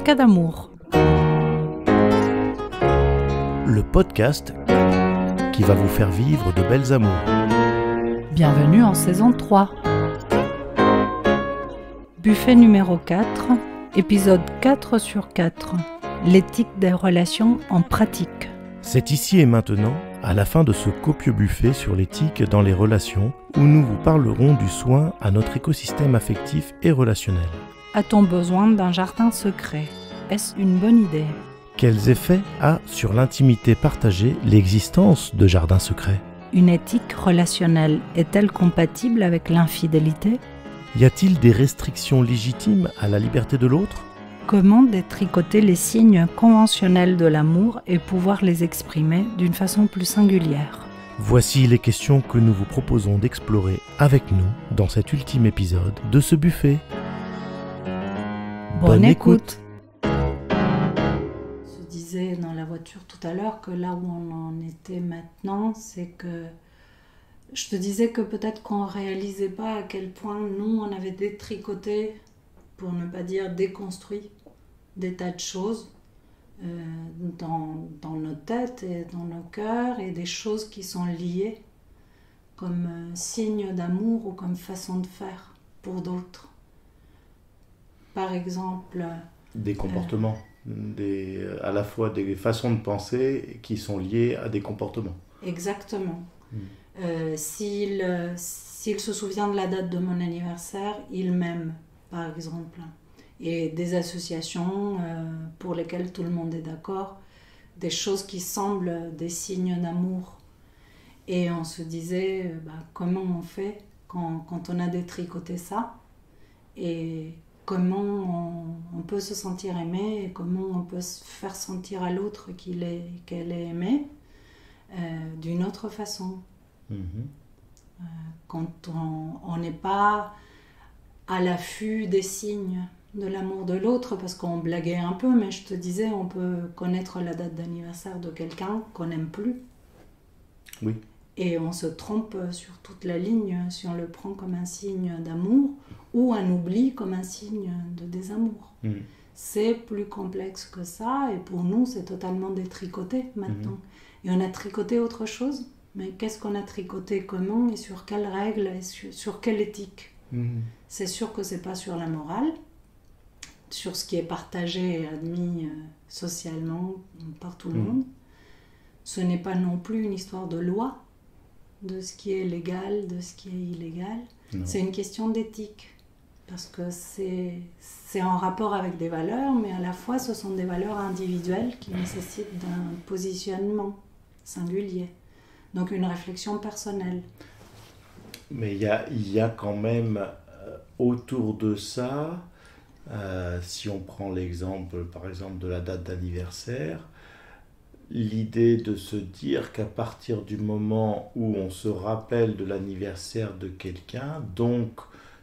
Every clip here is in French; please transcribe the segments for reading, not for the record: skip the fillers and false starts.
cas d'amour. Le podcast qui va vous faire vivre de belles amours. Bienvenue en saison 3. Buffet numéro 4, épisode 4 sur 4. L'éthique des relations en pratique. C'est ici et maintenant, à la fin de ce copieux buffet sur l'éthique dans les relations, où nous vous parlerons du soin à notre écosystème affectif et relationnel. A-t-on besoin d'un jardin secret ? Est-ce une bonne idée ? Quels effets a sur l'intimité partagée l'existence de jardins secrets ? Une éthique relationnelle est-elle compatible avec l'infidélité ? Y a-t-il des restrictions légitimes à la liberté de l'autre ? Comment détricoter les signes conventionnels de l'amour et pouvoir les exprimer d'une façon plus singulière ? Voici les questions que nous vous proposons d'explorer avec nous dans cet ultime épisode de ce buffet. Bonne écoute. Je disais dans la voiture tout à l'heure que là où on en était maintenant, c'est que je te disais que peut-être qu'on ne réalisait pas à quel point nous, on avait détricoté, pour ne pas dire déconstruit, des tas de choses dans nos têtes et dans nos cœurs, et des choses qui sont liées comme signe d'amour ou comme façon de faire pour d'autres. Par exemple... Des comportements, à la fois des façons de penser qui sont liées à des comportements. Exactement. S'il se souvient de la date de mon anniversaire, il m'aime, par exemple. Et des associations pour lesquelles tout le monde est d'accord, des choses qui semblent des signes d'amour. Et on se disait, comment on fait quand on a détricoté ça, et comment on peut se sentir aimé, et comment on peut se faire sentir à l'autre qu'elle est aimée d'une autre façon. Quand on n'est pas à l'affût des signes de l'amour de l'autre, parce qu'on blaguait un peu, mais je te disais, on peut connaître la date d'anniversaire de quelqu'un qu'on n'aime plus. Oui. Et on se trompe sur toute la ligne si on le prend comme un signe d'amour ou un oubli comme un signe de désamour. C'est plus complexe que ça, et pour nous, c'est totalement détricoté maintenant. Et on a tricoté autre chose, mais qu'est-ce qu'on a tricoté, comment, et sur quelles règles, et sur quelle éthique ? C'est sûr que c'est pas sur la morale, sur ce qui est partagé et admis socialement par tout le monde. Ce n'est pas non plus une histoire de loi, de ce qui est légal, de ce qui est illégal. Non. C'est une question d'éthique, parce que c'est en rapport avec des valeurs, mais à la fois ce sont des valeurs individuelles qui nécessitent d'un positionnement singulier, donc une réflexion personnelle. Mais il y a quand même autour de ça, si on prend l'exemple par exemple de la date d'anniversaire, l'idée de se dire qu'à partir du moment où on se rappelle de l'anniversaire de quelqu'un, donc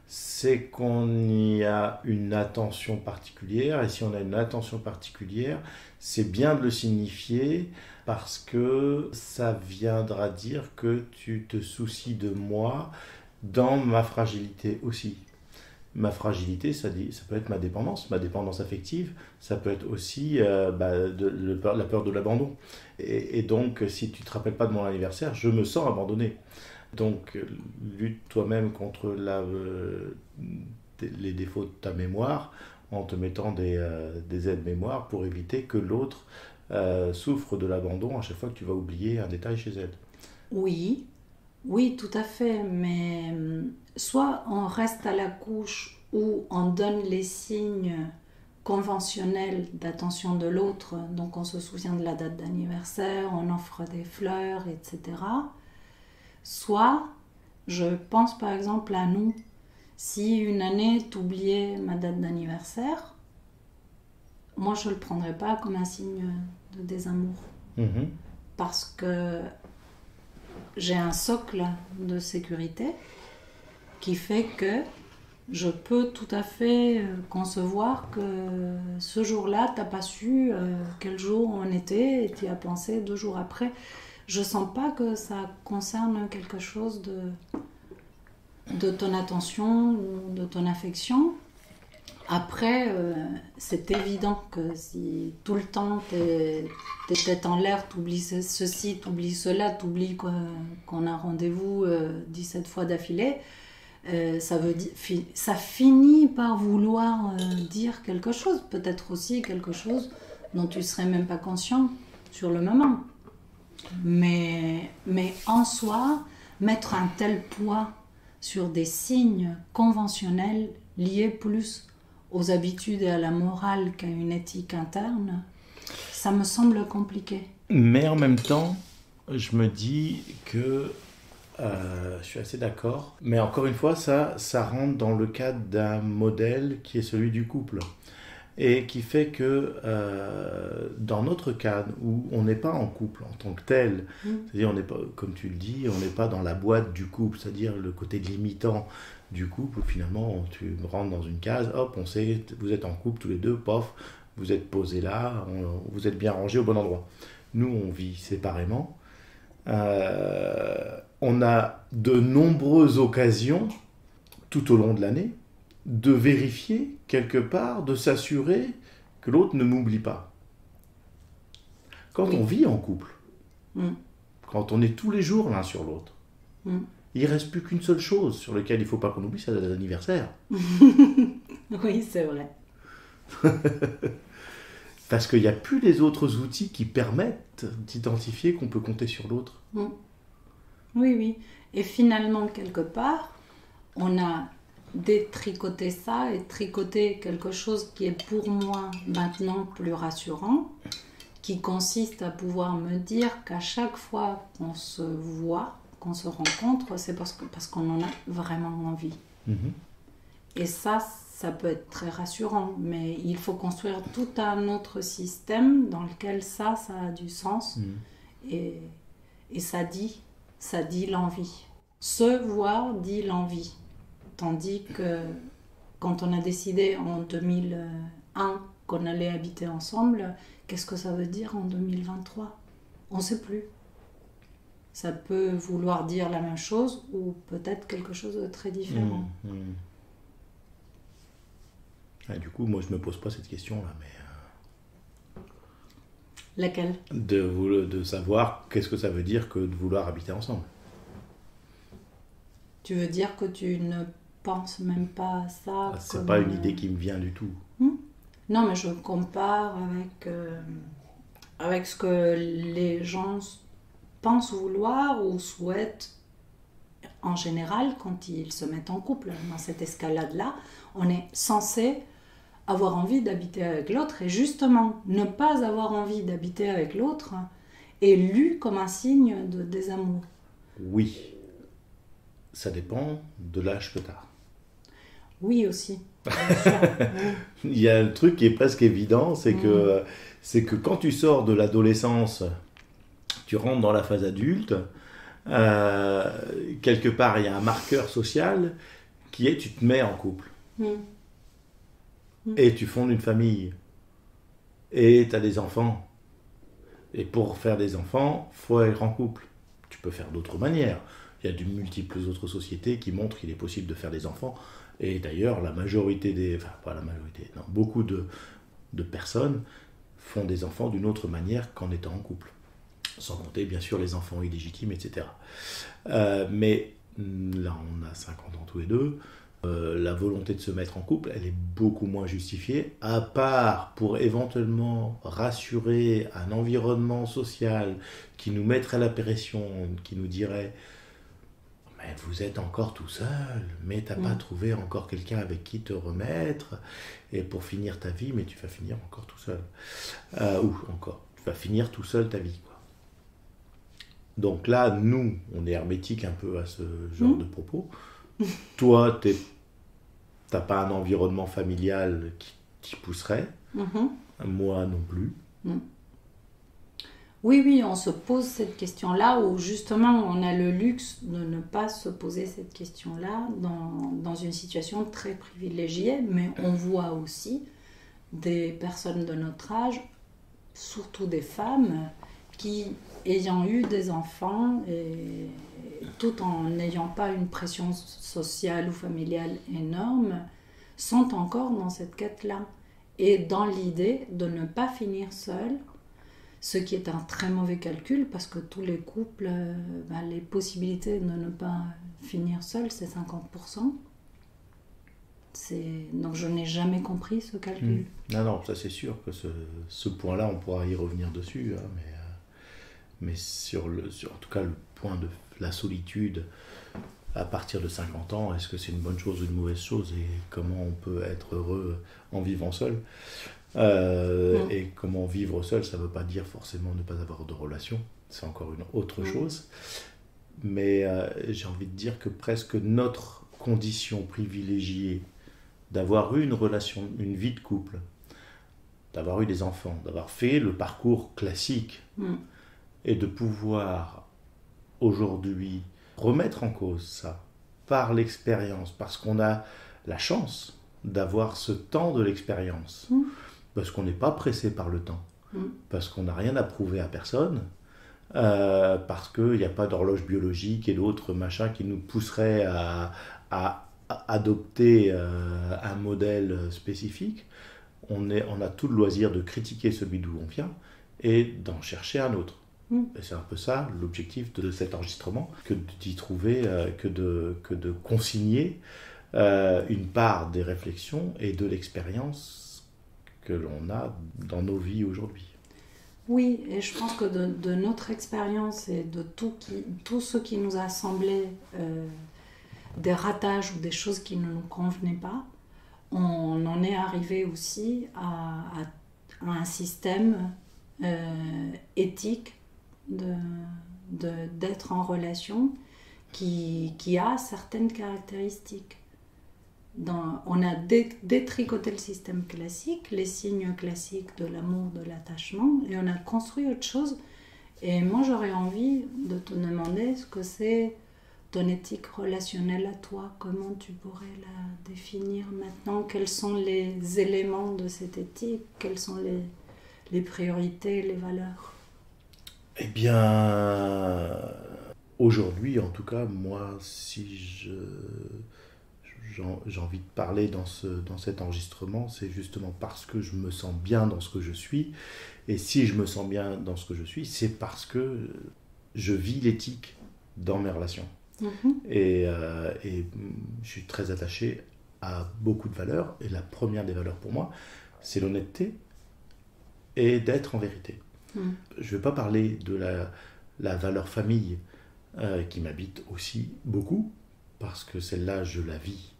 c'est qu'on y a une attention particulière, et si on a une attention particulière, c'est bien de le signifier, parce que ça viendra dire que tu te soucies de moi dans ma fragilité aussi. Ma fragilité, ça peut être ma dépendance affective, ça peut être aussi la peur de l'abandon. Et donc, si tu ne te rappelles pas de mon anniversaire, je me sens abandonné. Donc, lutte toi-même contre les défauts de ta mémoire en te mettant des aides-mémoire pour éviter que l'autre souffre de l'abandon à chaque fois que tu vas oublier un détail chez elle. Oui, tout à fait, mais soit on reste à la couche où on donne les signes conventionnels d'attention de l'autre, donc on se souvient de la date d'anniversaire, on offre des fleurs, etc. Soit, je pense par exemple à nous, si une année t'oubliais ma date d'anniversaire, moi je ne le prendrais pas comme un signe de désamour. Parce que j'ai un socle de sécurité qui fait que je peux tout à fait concevoir que ce jour-là, tu n'as pas su quel jour on était et tu y as pensé 2 jours après. Je ne sens pas que ça concerne quelque chose de ton attention ou de ton affection. Après, c'est évident que si tout le temps t'es tête en l'air, t'oublies ceci, t'oublies cela, t'oublies qu'on a rendez-vous 17 fois d'affilée, ça finit par vouloir dire quelque chose, peut-être aussi quelque chose dont tu serais même pas conscient sur le moment. Mais en soi, mettre un tel poids sur des signes conventionnels liés plus aux habitudes et à la morale qu'à une éthique interne, ça me semble compliqué. Mais en même temps, je me dis que je suis assez d'accord. Mais encore une fois, ça rentre dans le cadre d'un modèle qui est celui du couple. Et qui fait que dans notre cadre, où on n'est pas en couple en tant que tel, c'est-à-dire on n'est pas, comme tu le dis, on n'est pas dans la boîte du couple, c'est-à-dire le côté limitant du couple, où finalement tu rentres dans une case, hop, on sait, vous êtes en couple tous les deux, pof, vous êtes posés là, vous êtes bien rangés au bon endroit. Nous, on vit séparément. On a de nombreuses occasions, tout au long de l'année, de vérifier quelque part, de s'assurer que l'autre ne m'oublie pas. Quand on vit en couple, quand on est tous les jours l'un sur l'autre, il ne reste plus qu'une seule chose sur laquelle il ne faut pas qu'on oublie, c'est l'anniversaire. Oui, c'est vrai. Parce qu'il n'y a plus les autres outils qui permettent d'identifier qu'on peut compter sur l'autre. Oui, oui. Et finalement, quelque part, on a détricoté ça et tricoté quelque chose qui est pour moi maintenant plus rassurant, qui consiste à pouvoir me dire qu'à chaque fois qu'on se voit, qu'on se rencontre, c'est parce qu'on en a vraiment envie. Et ça peut être très rassurant, mais il faut construire tout un autre système dans lequel ça a du sens et ça dit l'envie. Se voir dit l'envie. Tandis que quand on a décidé en 2001 qu'on allait habiter ensemble, qu'est-ce que ça veut dire en 2023 ? On ne sait plus. Ça peut vouloir dire la même chose ou peut-être quelque chose de très différent. Ah, du coup, moi je ne me pose pas cette question-là, mais... Laquelle ? De savoir qu'est-ce que ça veut dire que de vouloir habiter ensemble. Tu veux dire que tu ne penses même pas à ça? C'est pas une idée qui me vient du tout. Non, mais je compare avec ce que les gens pensent vouloir ou souhaitent en général quand ils se mettent en couple. Dans cette escalade-là, on est censé avoir envie d'habiter avec l'autre et justement, ne pas avoir envie d'habiter avec l'autre est lu comme un signe de désamour. Oui. Ça dépend de l'âge que tu as. Oui, aussi. Il y a un truc qui est presque évident, c'est que quand tu sors de l'adolescence, tu rentres dans la phase adulte, quelque part, il y a un marqueur social qui est tu te mets en couple. Et tu fondes une famille. Et tu as des enfants. Et pour faire des enfants, il faut être en couple. Tu peux faire d'autres manières. Il y a de multiples autres sociétés qui montrent qu'il est possible de faire des enfants. Et d'ailleurs, la majorité pas la majorité, non, beaucoup de personnes font des enfants d'une autre manière qu'en étant en couple. Sans compter, bien sûr, les enfants illégitimes, etc. Mais là, on a 50 ans tous les deux. La volonté de se mettre en couple, elle est beaucoup moins justifiée, à part pour éventuellement rassurer un environnement social qui nous mettrait la pression, qui nous dirait mais vous êtes encore tout seul, mais t'as pas trouvé encore quelqu'un avec qui te remettre, et pour finir ta vie, mais tu vas finir encore tout seul. Tu vas finir tout seul ta vie, quoi. Donc là, nous, on est hermétique un peu à ce genre de propos. Toi, t'as pas un environnement familial qui t'y pousserait. Moi non plus. Oui, on se pose cette question-là, où justement on a le luxe de ne pas se poser cette question-là dans une situation très privilégiée, mais on voit aussi des personnes de notre âge, surtout des femmes, qui, ayant eu des enfants, et tout en n'ayant pas une pression sociale ou familiale énorme, sont encore dans cette quête-là. Et dans l'idée de ne pas finir seul, ce qui est un très mauvais calcul parce que tous les couples, les possibilités de ne pas finir seul, c'est 50%. Donc je n'ai jamais compris ce calcul. Non, ça c'est sûr que ce point-là, on pourra y revenir dessus, hein, mais en tout cas le point de la solitude à partir de 50 ans, est-ce que c'est une bonne chose ou une mauvaise chose, et comment on peut être heureux en vivant seul, et comment vivre seul, ça ne veut pas dire forcément ne pas avoir de relation, c'est encore une autre chose, mais j'ai envie de dire que presque notre condition privilégiée d'avoir eu une relation, une vie de couple, d'avoir eu des enfants, d'avoir fait le parcours classique, et de pouvoir aujourd'hui remettre en cause ça par l'expérience, parce qu'on a la chance d'avoir ce temps de l'expérience, parce qu'on n'est pas pressé par le temps, parce qu'on n'a rien à prouver à personne, parce qu'il n'y a pas d'horloge biologique et d'autres machins qui nous pousseraient à adopter un modèle spécifique. On a tout le loisir de critiquer celui d'où on vient et d'en chercher un autre. Et c'est un peu ça l'objectif de cet enregistrement, que d'y trouver, que de consigner une part des réflexions et de l'expérience que l'on a dans nos vies aujourd'hui. Oui, et je pense que de notre expérience et de tout ce qui nous a semblé des ratages ou des choses qui ne nous convenaient pas, on en est arrivé aussi à un système éthique d'être en relation qui a certaines caractéristiques. On a détricoté le système classique, les signes classiques de l'amour, de l'attachement, et on a construit autre chose. Et moi, j'aurais envie de te demander ce que c'est ton éthique relationnelle à toi. Comment tu pourrais la définir maintenant? Quels sont les éléments de cette éthique? Quelles sont les priorités, les valeurs? Eh bien, aujourd'hui, en tout cas, moi, si j'ai envie de parler dans cet enregistrement, c'est justement parce que je me sens bien dans ce que je suis. Et si je me sens bien dans ce que je suis, c'est parce que je vis l'éthique dans mes relations. Et je suis très attaché à beaucoup de valeurs. Et la première des valeurs pour moi, c'est l'honnêteté et d'être en vérité. Je ne vais pas parler de la valeur famille qui m'habite aussi beaucoup, parce que celle-là, je la vis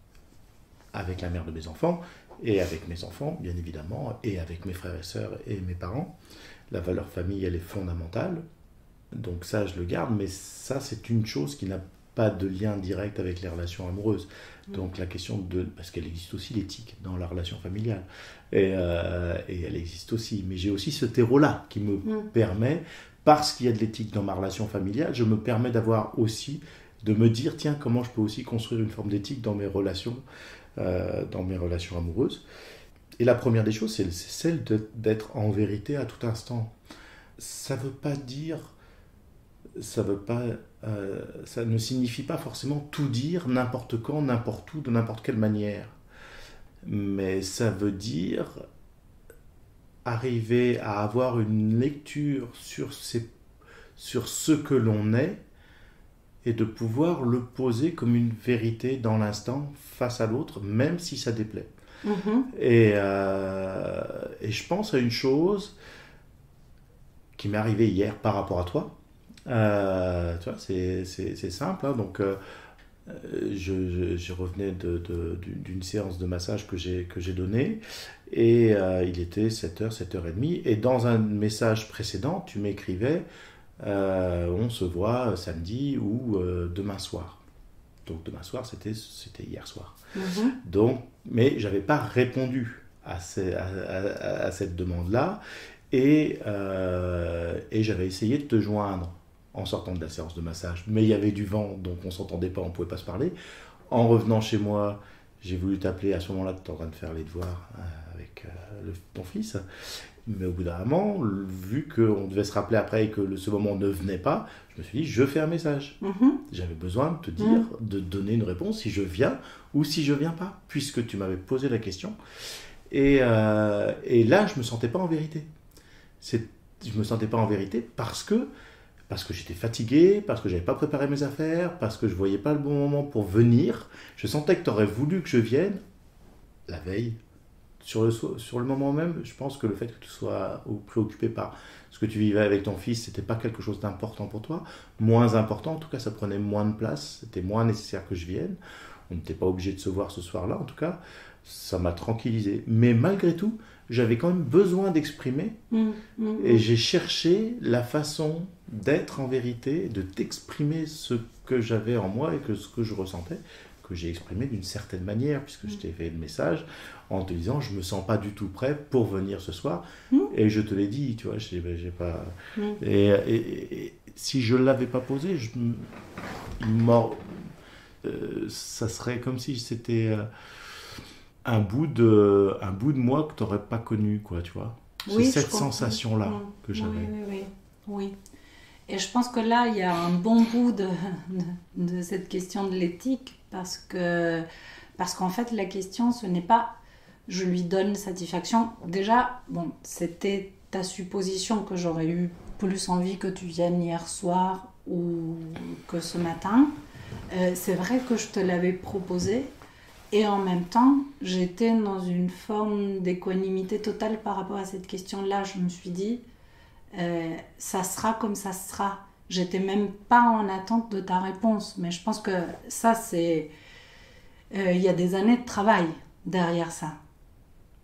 avec la mère de mes enfants, et avec mes enfants, bien évidemment, et avec mes frères et sœurs et mes parents. La valeur famille, elle est fondamentale, donc ça, je le garde, mais ça, c'est une chose qui n'a pas de lien direct avec les relations amoureuses. Donc la question parce qu'elle existe aussi l'éthique dans la relation familiale, et elle existe aussi, mais j'ai aussi ce terreau-là qui me permet, parce qu'il y a de l'éthique dans ma relation familiale, je me permets d'avoir aussi, de me dire, tiens, comment je peux aussi construire une forme d'éthique dans mes relations amoureuses. Et la première des choses, c'est celle d'être en vérité à tout instant. Ça ne signifie pas forcément tout dire, n'importe quand, n'importe où, de n'importe quelle manière. Mais ça veut dire arriver à avoir une lecture sur ce que l'on est, et de pouvoir le poser comme une vérité dans l'instant face à l'autre, même si ça déplaît. Et je pense à une chose qui m'est arrivée hier par rapport à toi. Tu vois, c'est simple, hein, donc je revenais d'une séance de massage que j'ai donnée, et il était 7h, 7h30, et dans un message précédent, tu m'écrivais on se voit samedi ou demain soir. Donc demain soir, c'était hier soir. Donc, mais je n'avais pas répondu à cette demande-là, et j'avais essayé de te joindre en sortant de la séance de massage, mais il y avait du vent, donc on ne s'entendait pas, on ne pouvait pas se parler. En revenant chez moi, j'ai voulu t'appeler à ce moment-là, tu es en train de faire les devoirs avec ton fils. Mais au bout d'un moment, vu qu'on devait se rappeler après et que ce moment ne venait pas, je me suis dit, je fais un message. J'avais besoin de te dire, de donner une réponse si je viens ou si je viens pas, puisque tu m'avais posé la question. Et là, je me sentais pas en vérité. Je me sentais pas en vérité parce que j'étais fatigué, parce que j'avais pas préparé mes affaires, parce que je voyais pas le bon moment pour venir. Je sentais que tu aurais voulu que je vienne la veille. Sur le moment même, je pense que le fait que tu sois préoccupé par ce que tu vivais avec ton fils, c'était pas quelque chose d'important pour toi. Moins important, en tout cas, ça prenait moins de place. C'était moins nécessaire que je vienne. On n'était pas obligé de se voir ce soir-là, en tout cas. Ça m'a tranquillisé. Mais malgré tout, j'avais quand même besoin d'exprimer. Et j'ai cherché la façon d'être en vérité, de t'exprimer ce que j'avais en moi et ce que je ressentais, que j'ai exprimé d'une certaine manière, puisque je t'ai fait le message en te disant je me sens pas du tout prêt pour venir ce soir. Et je te l'ai dit, tu vois, j'ai pas... Et si je l'avais pas posé, ça serait comme si c'était un bout de moi que tu n'aurais pas connu, quoi, tu vois. C'est cette sensation-là que j'avais. Oui. Et je pense que là, il y a un bon bout de cette question de l'éthique, parce qu'en fait, la question, ce n'est pas je lui donne satisfaction. Déjà, bon, c'était ta supposition que j'aurais eu plus envie que tu viennes hier soir ou que ce matin. C'est vrai que je te l'avais proposé, et en même temps, j'étais dans une forme d'équanimité totale par rapport à cette question-là. Je me suis dit, ça sera comme ça sera. J'étais même pas en attente de ta réponse, mais je pense que ça, c'est... Il y a des années de travail derrière ça,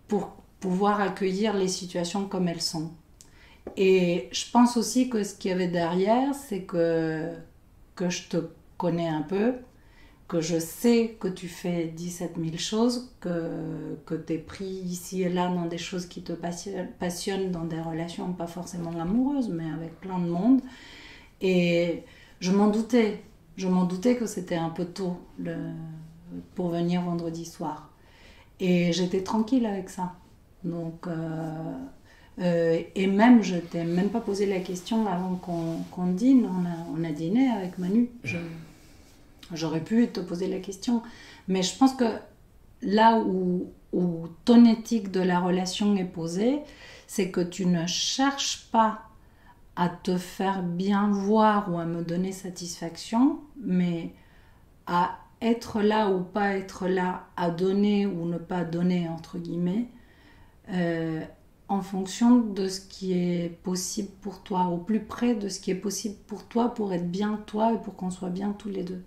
pour pouvoir accueillir les situations comme elles sont. Et je pense aussi que ce qu'il y avait derrière, c'est que je te connais un peu, que je sais que tu fais 17 000 choses, que tu es pris ici et là dans des choses qui te passionnent, dans des relations pas forcément amoureuses, mais avec plein de monde. Et je m'en doutais que c'était un peu tôt pour venir vendredi soir. Et j'étais tranquille avec ça. Donc, et même, je t'ai même pas posé la question avant qu'on dîne. On a dîné avec Manu. J'aurais pu te poser la question. Mais je pense que là où ton éthique de la relation est posée, c'est que tu ne cherches pas à te faire bien voir ou à me donner satisfaction, mais à être là ou pas être là, à donner ou ne pas donner, entre guillemets, en fonction de ce qui est possible pour toi, au plus près de ce qui est possible pour toi, pour être bien toi et pour qu'on soit bien tous les deux.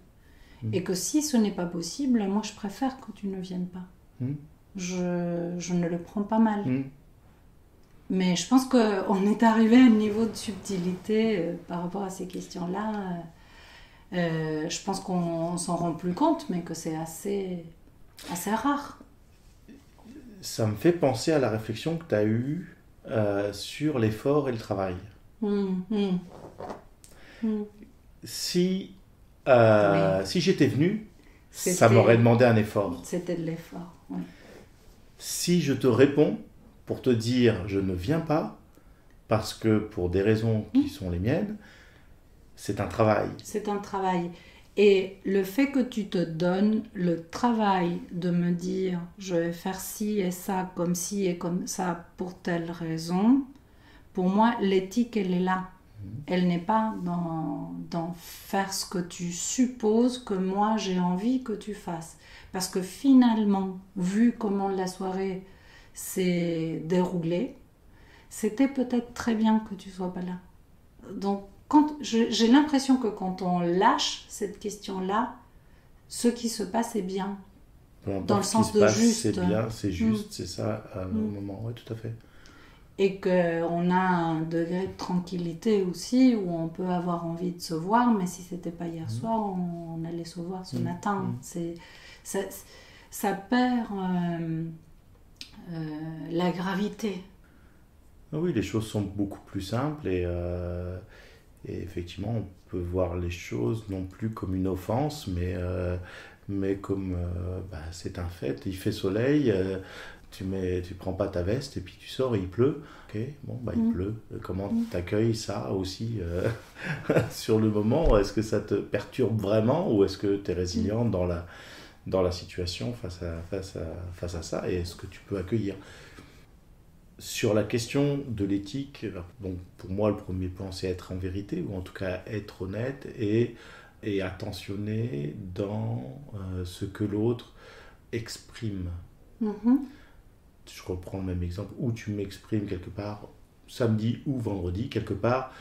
Et que si ce n'est pas possible, moi je préfère que tu ne viennes pas. Je ne le prends pas mal. Mais je pense qu'on est arrivé à un niveau de subtilité par rapport à ces questions-là. Je pense qu'on s'en rend plus compte, mais que c'est assez rare. Ça me fait penser à la réflexion que tu as eue sur l'effort et le travail. Si j'étais venu, ça m'aurait demandé un effort. C'était de l'effort, oui. Si je te réponds pour te dire je ne viens pas, parce que pour des raisons qui sont les miennes, c'est un travail. C'est un travail. Et le fait que tu te donnes le travail de me dire je vais faire ci et ça, comme ci et comme ça, pour telle raison, pour moi, l'éthique, elle est là. Elle n'est pas dans faire ce que tu supposes que moi j'ai envie que tu fasses. Parce que finalement, vu comment la soirée s'est déroulée, c'était peut-être très bien que tu sois pas là. Donc, j'ai l'impression que quand on lâche cette question-là, ce qui se passe est bien. Dans le sens de juste. C'est bien, c'est juste, c'est ça, au moment, oui, tout à fait. Et qu'on a un degré de tranquillité aussi, où on peut avoir envie de se voir, mais si c'était pas hier soir, on allait se voir ce matin. Ça perd la gravité. Ah oui, les choses sont beaucoup plus simples et effectivement, on peut voir les choses non plus comme une offense, mais mais comme c'est un fait, il fait soleil, tu prends pas ta veste et puis tu sors et il pleut. Ok, bon, il pleut. Comment t'accueilles ça aussi sur le moment? Est-ce que ça te perturbe vraiment ou est-ce que tu es résilient dans la situation face à ça et est-ce que tu peux accueillir? Sur la question de l'éthique, donc pour moi, le premier point, c'est être en vérité, ou en tout cas être honnête et attentionné dans ce que l'autre exprime. Je reprends le même exemple, où tu m'exprimes quelque part, samedi ou vendredi, quelque part,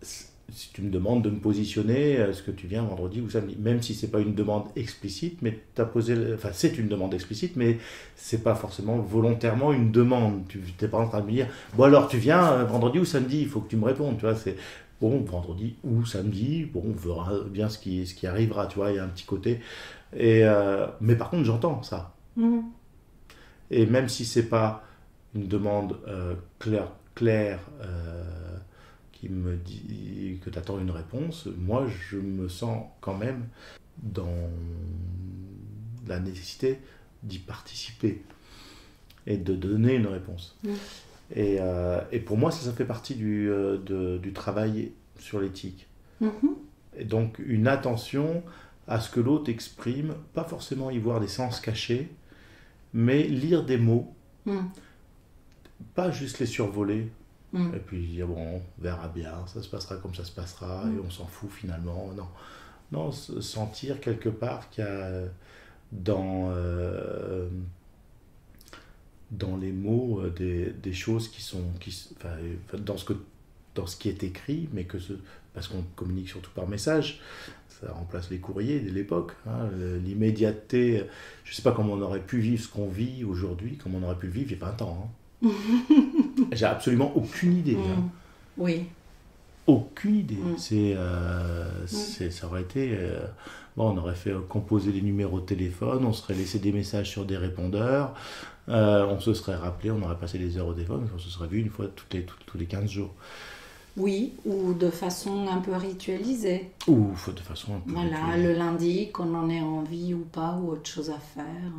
si tu me demandes de me positionner, est-ce que tu viens vendredi ou samedi, même si c'est pas une demande explicite, mais c'est une demande explicite, mais c'est pas forcément volontairement une demande. Tu n'es pas en train de me dire, bon alors tu viens vendredi ou samedi, il faut que tu me répondes, tu vois, c'est bon, vendredi ou samedi, bon, on verra bien ce qui arrivera, tu vois, il y a un petit côté. Mais par contre, j'entends ça. Et même si c'est pas une demande claire, qui me dit que tu attends une réponse, moi je me sens quand même dans la nécessité d'y participer et de donner une réponse. Et pour moi ça fait partie du travail sur l'éthique. Et donc une attention à ce que l'autre exprime, pas forcément y voir des sens cachés, mais lire des mots, pas juste les survoler. Et puis dire bon, on verra bien, ça se passera comme ça se passera, et on s'en fout finalement. Non, sentir quelque part qu'il y a dans les mots des choses dans ce qui est écrit, mais parce qu'on communique surtout par message, ça remplace les courriers de l'époque, l'immédiateté. Je ne sais pas comment on aurait pu vivre ce qu'on vit aujourd'hui, comme on aurait pu le vivre il y a 20 ans. J'ai absolument aucune idée. Oui. Aucune idée. Ça aurait été... on aurait fait composer les numéros de téléphone, on serait laissé des messages sur des répondeurs, on se serait rappelé, on aurait passé des heures au téléphone, on se serait vu une fois tous les 15 jours. Oui, ou de façon un peu ritualisée. Ou de façon un peu ritualisée. Le lundi, qu'on en ait envie ou pas, ou autre chose à faire.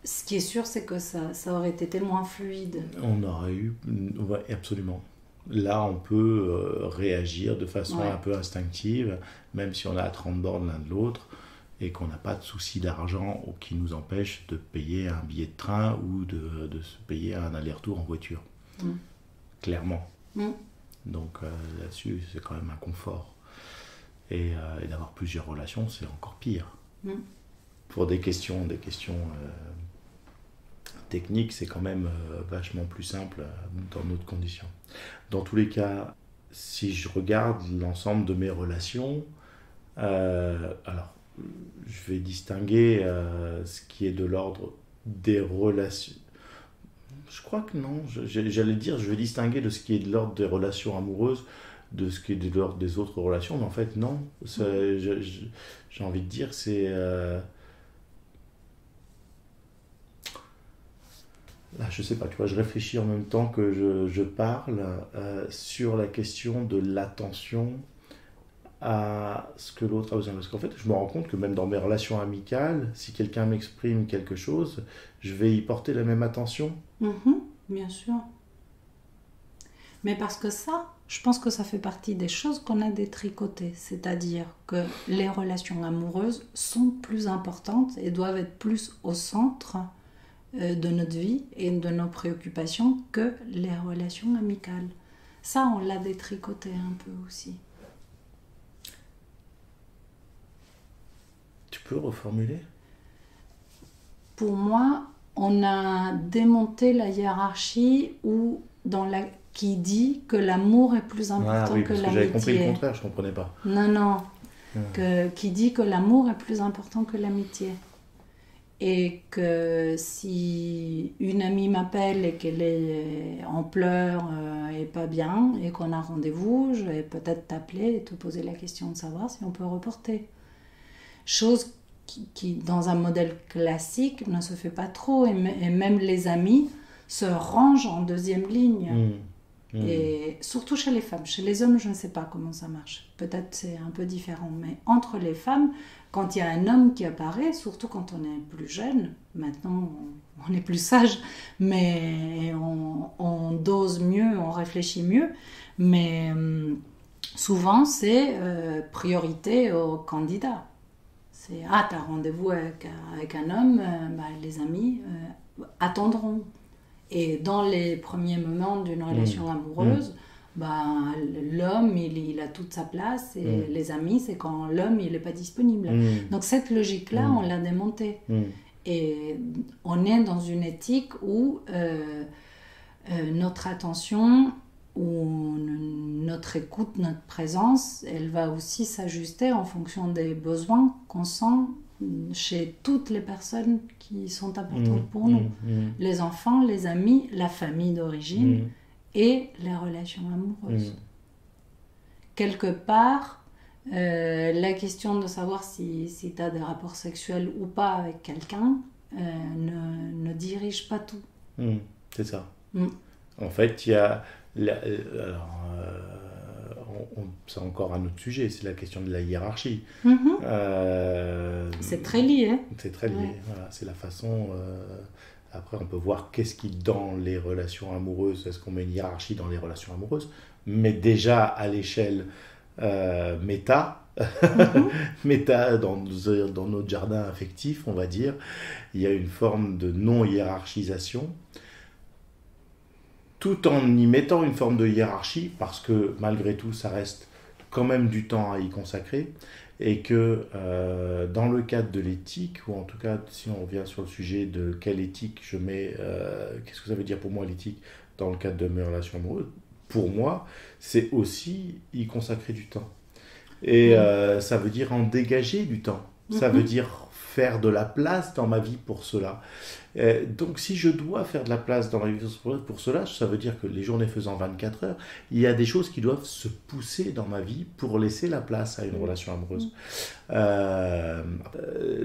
Ce qui est sûr, c'est que ça aurait été moins fluide. On aurait eu... Oui, absolument. Là, on peut réagir de façon un peu instinctive, même si on a à 30 bornes l'un de l'autre, et qu'on n'a pas de souci d'argent qui nous empêche de payer un billet de train ou de se payer un aller-retour en voiture. Clairement. Donc là-dessus, c'est quand même un confort. Et d'avoir plusieurs relations, c'est encore pire. Pour des questions techniques, c'est quand même vachement plus simple dans notre condition. Dans tous les cas, si je regarde l'ensemble de mes relations, alors je vais distinguer ce qui est de l'ordre des relations. Je crois que non, j'allais dire, je vais distinguer de ce qui est de l'ordre des relations amoureuses de ce qui est de l'ordre des autres relations, mais en fait non, j'ai envie de dire c'est... Là, je sais pas, tu vois, je réfléchis en même temps que je parle sur la question de l'attention à ce que l'autre a besoin. Parce qu'en fait, je me rends compte que même dans mes relations amicales, si quelqu'un m'exprime quelque chose, je vais y porter la même attention. Bien sûr. Mais parce que ça, je pense que ça fait partie des choses qu'on a détricotées. C'est-à-dire que les relations amoureuses sont plus importantes et doivent être plus au centre de notre vie et de nos préoccupations que les relations amicales. Ça, on l'a détricoté un peu aussi. Tu peux reformuler ? Pour moi, on a démonté la hiérarchie qui dit que l'amour est plus important que l'amitié. J'avais compris le contraire, je ne comprenais pas. Non. Qui dit que l'amour est plus important que l'amitié. Et que si une amie m'appelle et qu'elle est en pleurs et pas bien, et qu'on a rendez-vous, je vais peut-être t'appeler et te poser la question de savoir si on peut reporter. Chose qui, dans un modèle classique, ne se fait pas trop. Et même les amis se rangent en deuxième ligne. Et surtout chez les femmes. Chez les hommes, je ne sais pas comment ça marche. Peut-être c'est un peu différent. Mais entre les femmes, quand il y a un homme qui apparaît, surtout quand on est plus jeune, maintenant on est plus sage, mais on dose mieux, on réfléchit mieux. Mais souvent, c'est priorité au candidat. C'est t'as rendez-vous avec un homme, les amis attendront. Et dans les premiers moments d'une relation amoureuse, l'homme, il a toute sa place et les amis, c'est quand l'homme, il n'est pas disponible. Donc cette logique-là, on l'a démontée. Et on est dans une éthique où notre attention, où notre écoute, notre présence, elle va aussi s'ajuster en fonction des besoins qu'on sent chez toutes les personnes qui sont importantes pour nous. Les enfants, les amis, la famille d'origine et les relations amoureuses. Quelque part, la question de savoir si tu as des rapports sexuels ou pas avec quelqu'un ne dirige pas tout. C'est ça. En fait, il y a... c'est encore un autre sujet, c'est la question de la hiérarchie. C'est très lié. C'est très lié, voilà, c'est la façon... Après, on peut voir qu'est-ce qui, dans les relations amoureuses, est-ce qu'on met une hiérarchie dans les relations amoureuses, mais déjà à l'échelle méta, méta dans notre jardin affectif, on va dire, il y a une forme de non-hiérarchisation, tout en y mettant une forme de hiérarchie, parce que malgré tout, ça reste quand même du temps à y consacrer, et que dans le cadre de l'éthique, ou en tout cas, si on revient sur le sujet de quelle éthique je mets, qu'est-ce que ça veut dire pour moi l'éthique dans le cadre de mes relations amoureuses, pour moi, c'est aussi y consacrer du temps. Et ça veut dire en dégager du temps. Ça veut dire faire de la place dans ma vie pour cela. Donc si je dois faire de la place dans ma vie pour cela, ça veut dire que les journées faisant 24 heures, il y a des choses qui doivent se pousser dans ma vie pour laisser la place à une relation amoureuse.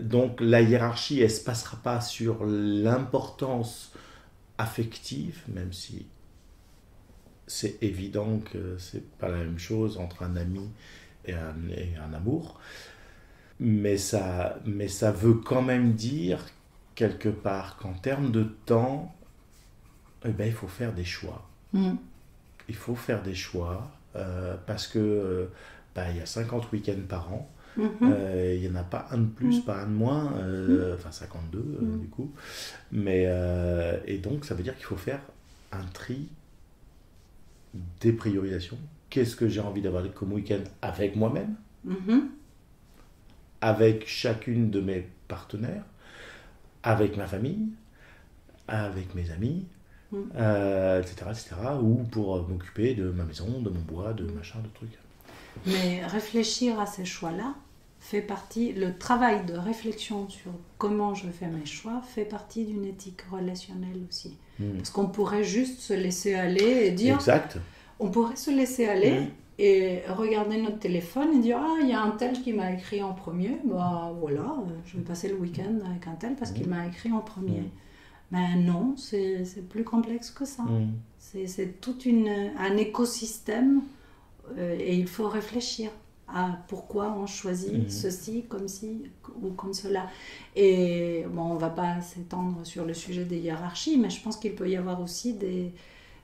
Donc la hiérarchie, elle ne se passera pas sur l'importance affective, même si c'est évident que ce n'est pas la même chose entre un ami et un amour. Mais ça veut quand même dire, quelque part, qu'en termes de temps, il faut faire des choix. Il faut faire des choix, parce que y a 50 week-ends par an. Il n'y en a pas un de plus, pas un de moins, enfin 52 du coup. Et donc, ça veut dire qu'il faut faire un tri, des priorisations. Qu'est-ce que j'ai envie d'avoir comme week-end avec moi-même, avec chacune de mes partenaires, avec ma famille, avec mes amis, etc., ou pour m'occuper de ma maison, de mon bois, de machin, de trucs. Mais réfléchir à ces choix-là fait partie, le travail de réflexion sur comment je fais mes choix fait partie d'une éthique relationnelle aussi. Parce qu'on pourrait juste se laisser aller et dire... Exact. On pourrait se laisser aller et regarder notre téléphone et dire il y a un tel qui m'a écrit en premier, voilà, je vais passer le week-end avec un tel parce qu'il m'a écrit en premier. Mais non, c'est plus complexe que ça. C'est tout un écosystème et il faut réfléchir à pourquoi on choisit ceci ou comme cela. Et on ne va pas s'étendre sur le sujet des hiérarchies, mais je pense qu'il peut y avoir aussi des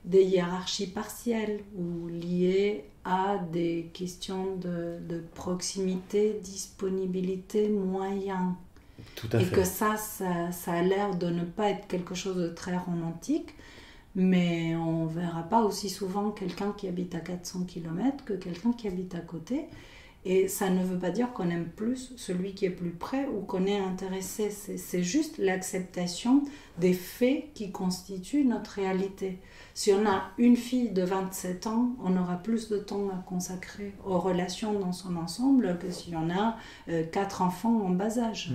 hiérarchies partielles ou liées à des questions de proximité, disponibilité, moyens. Tout à fait. Et que ça a l'air de ne pas être quelque chose de très romantique, mais on ne verra pas aussi souvent quelqu'un qui habite à 400 km que quelqu'un qui habite à côté. Et ça ne veut pas dire qu'on aime plus celui qui est plus près ou qu'on est intéressé. C'est juste l'acceptation des faits qui constituent notre réalité. Si on a une fille de 27 ans, on aura plus de temps à consacrer aux relations dans son ensemble que si on a 4 enfants en bas âge.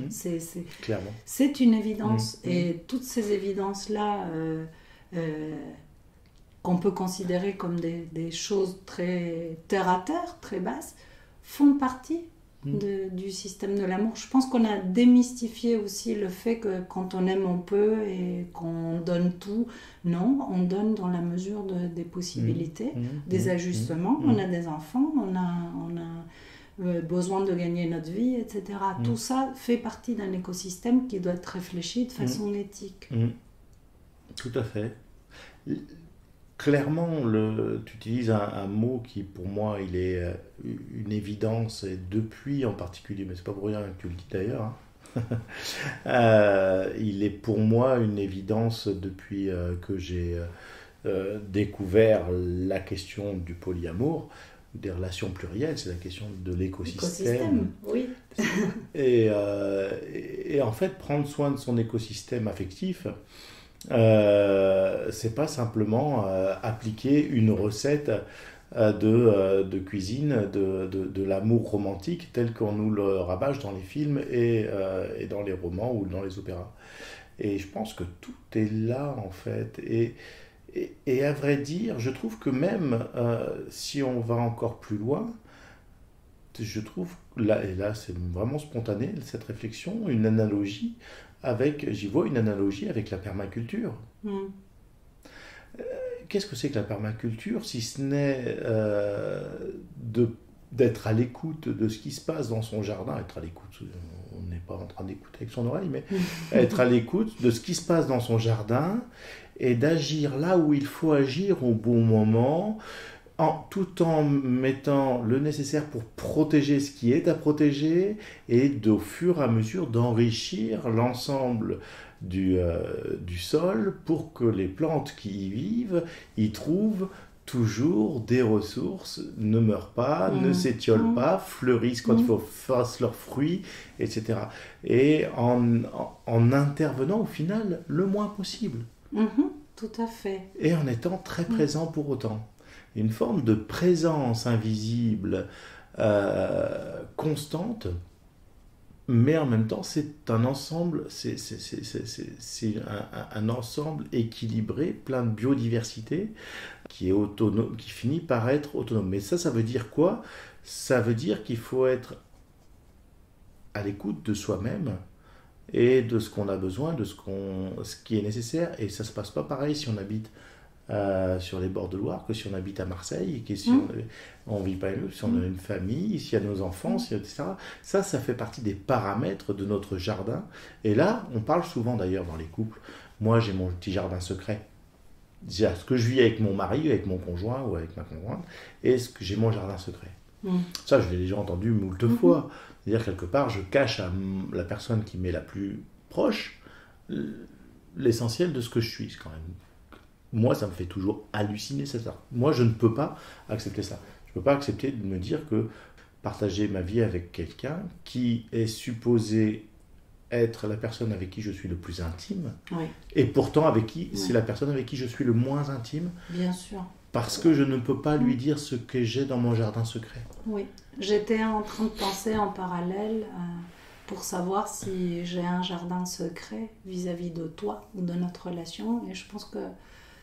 Clairement. C'est une évidence. Et toutes ces évidences-là, qu'on peut considérer comme des choses très terre-à-terre, très basses, font partie du système de l'amour. Je pense qu'on a démystifié aussi le fait que quand on aime, on peut et qu'on donne tout. Non, on donne dans la mesure des possibilités, des ajustements. On a des enfants, on a besoin de gagner notre vie, etc. Tout ça fait partie d'un écosystème qui doit être réfléchi de façon éthique. Tout à fait. Clairement, tu utilises un mot qui, pour moi, il est une évidence, et depuis en particulier, mais c'est pas pour rien que tu le dis d'ailleurs, hein. Il est pour moi une évidence depuis que j'ai découvert la question du polyamour, des relations plurielles, c'est la question de l'écosystème. Oui. Et en fait, prendre soin de son écosystème affectif, c'est pas simplement appliquer une recette de cuisine, de l'amour romantique tel qu'on nous le rabâche dans les films et dans les romans ou dans les opéras. Et je pense que tout est là en fait. Et à vrai dire, je trouve que même si on va encore plus loin, je trouve, là, et là c'est vraiment spontané, cette réflexion, j'y vois une analogie avec la permaculture. Qu'est-ce que c'est que la permaculture, si ce n'est d'être à l'écoute de ce qui se passe dans son jardin, être à l'écoute, on n'est pas en train d'écouter avec son oreille, mais être à l'écoute de ce qui se passe dans son jardin et d'agir là où il faut agir au bon moment, tout en mettant le nécessaire pour protéger ce qui est à protéger et au fur et à mesure d'enrichir l'ensemble du sol pour que les plantes qui y vivent y trouvent toujours des ressources, ne meurent pas, ne s'étiolent pas, fleurissent quand il faut fassent leurs fruits, etc. Et en intervenant au final le moins possible. Tout à fait. Et en étant très présent pour autant. Une forme de présence invisible, constante, mais en même temps c'est un ensemble, c'est un ensemble équilibré, plein de biodiversité, qui est autonome, qui finit par être autonome. Mais ça veut dire quoi? Ça veut dire qu'il faut être à l'écoute de soi-même et de ce qu'on a besoin, de ce qui est nécessaire. Et ça se passe pas pareil si on habite sur les bords de Loire que si on habite à Marseille, et que si on vit pas si on a une famille, s'il y a nos enfants, etc. Ça fait partie des paramètres de notre jardin. Et là, on parle souvent d'ailleurs dans les couples. Moi, j'ai mon petit jardin secret. C'est ce que je vis avec mon mari, avec mon conjoint ou avec ma conjointe, et ce que j'ai mon jardin secret. Ça, je l'ai déjà entendu moult fois. C'est-à-dire, quelque part, je cache à la personne qui m'est la plus proche l'essentiel de ce que je suis, quand même. Moi, ça me fait toujours halluciner ça. Moi, je ne peux pas accepter ça. Je ne peux pas accepter de me dire que partager ma vie avec quelqu'un qui est supposé être la personne avec qui je suis le plus intime, et pourtant avec qui c'est la personne avec qui je suis le moins intime. Bien sûr. Parce que je ne peux pas lui dire ce que j'ai dans mon jardin secret. Oui, j'étais en train de penser en parallèle pour savoir si j'ai un jardin secret vis-à-vis de toi ou de notre relation, et je pense que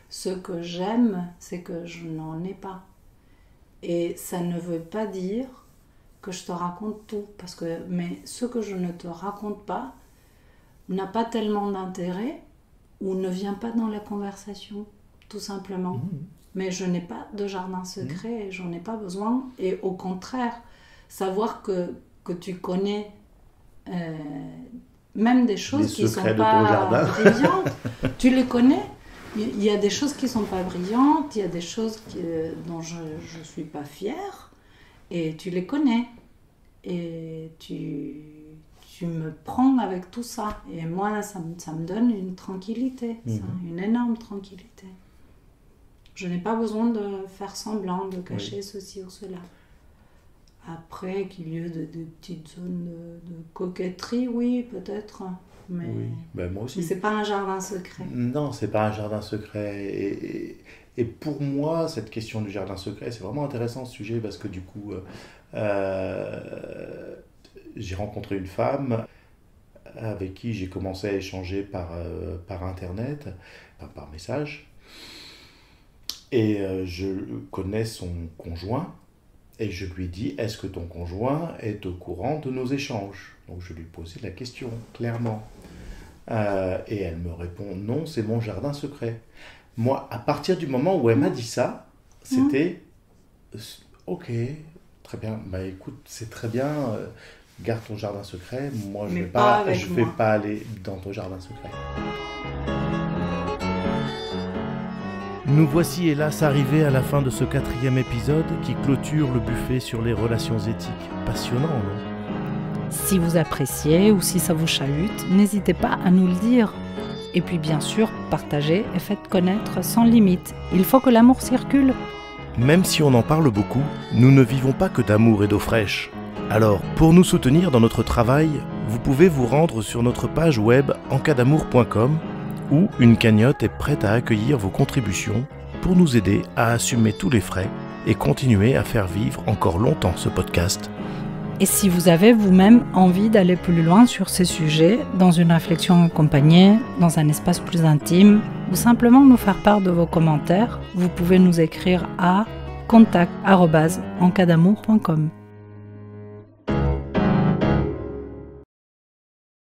ce que j'aime, c'est que je n'en ai pas. Et ça ne veut pas dire que je te raconte tout, mais ce que je ne te raconte pas n'a pas tellement d'intérêt ou ne vient pas dans la conversation, tout simplement. Mais je n'ai pas de jardin secret et j'en ai pas besoin. Et au contraire, savoir que tu connais même des choses qui ne sont pas brillantes, tu les connais. Il y a des choses qui ne sont pas brillantes, il y a des choses dont je ne suis pas fière, et tu les connais. Et tu me prends avec tout ça. Et moi, ça me donne une tranquillité, une énorme tranquillité. Je n'ai pas besoin de faire semblant, de cacher ceci ou cela. Après, qu'il y ait des petites zones de coquetterie, oui, peut-être. Mais, moi aussi. Mais c'est pas un jardin secret. Non, c'est pas un jardin secret. Et pour moi, cette question du jardin secret, c'est vraiment intéressant ce sujet, parce que du coup, j'ai rencontré une femme avec qui j'ai commencé à échanger par internet, par message. Et je connais son conjoint, Et je lui dis, est-ce que ton conjoint est au courant de nos échanges? Donc je lui posais la question, clairement. Et elle me répond, non, c'est mon jardin secret. Moi, à partir du moment où elle m'a dit ça, c'était, ok, très bien, bah écoute, c'est très bien, garde ton jardin secret, moi je vais pas aller dans ton jardin secret. Nous voici hélas arrivés à la fin de ce 4e épisode qui clôture le buffet sur les relations éthiques. Passionnant, non? Si vous appréciez ou si ça vous chahute, n'hésitez pas à nous le dire. Et puis bien sûr, partagez et faites connaître sans limite. Il faut que l'amour circule. Même si on en parle beaucoup, nous ne vivons pas que d'amour et d'eau fraîche. Alors, pour nous soutenir dans notre travail, vous pouvez vous rendre sur notre page web encadamour.com où une cagnotte est prête à accueillir vos contributions pour nous aider à assumer tous les frais et continuer à faire vivre encore longtemps ce podcast. Et si vous avez vous-même envie d'aller plus loin sur ces sujets, dans une réflexion accompagnée, dans un espace plus intime, ou simplement nous faire part de vos commentaires, vous pouvez nous écrire à contact@encadamour.com.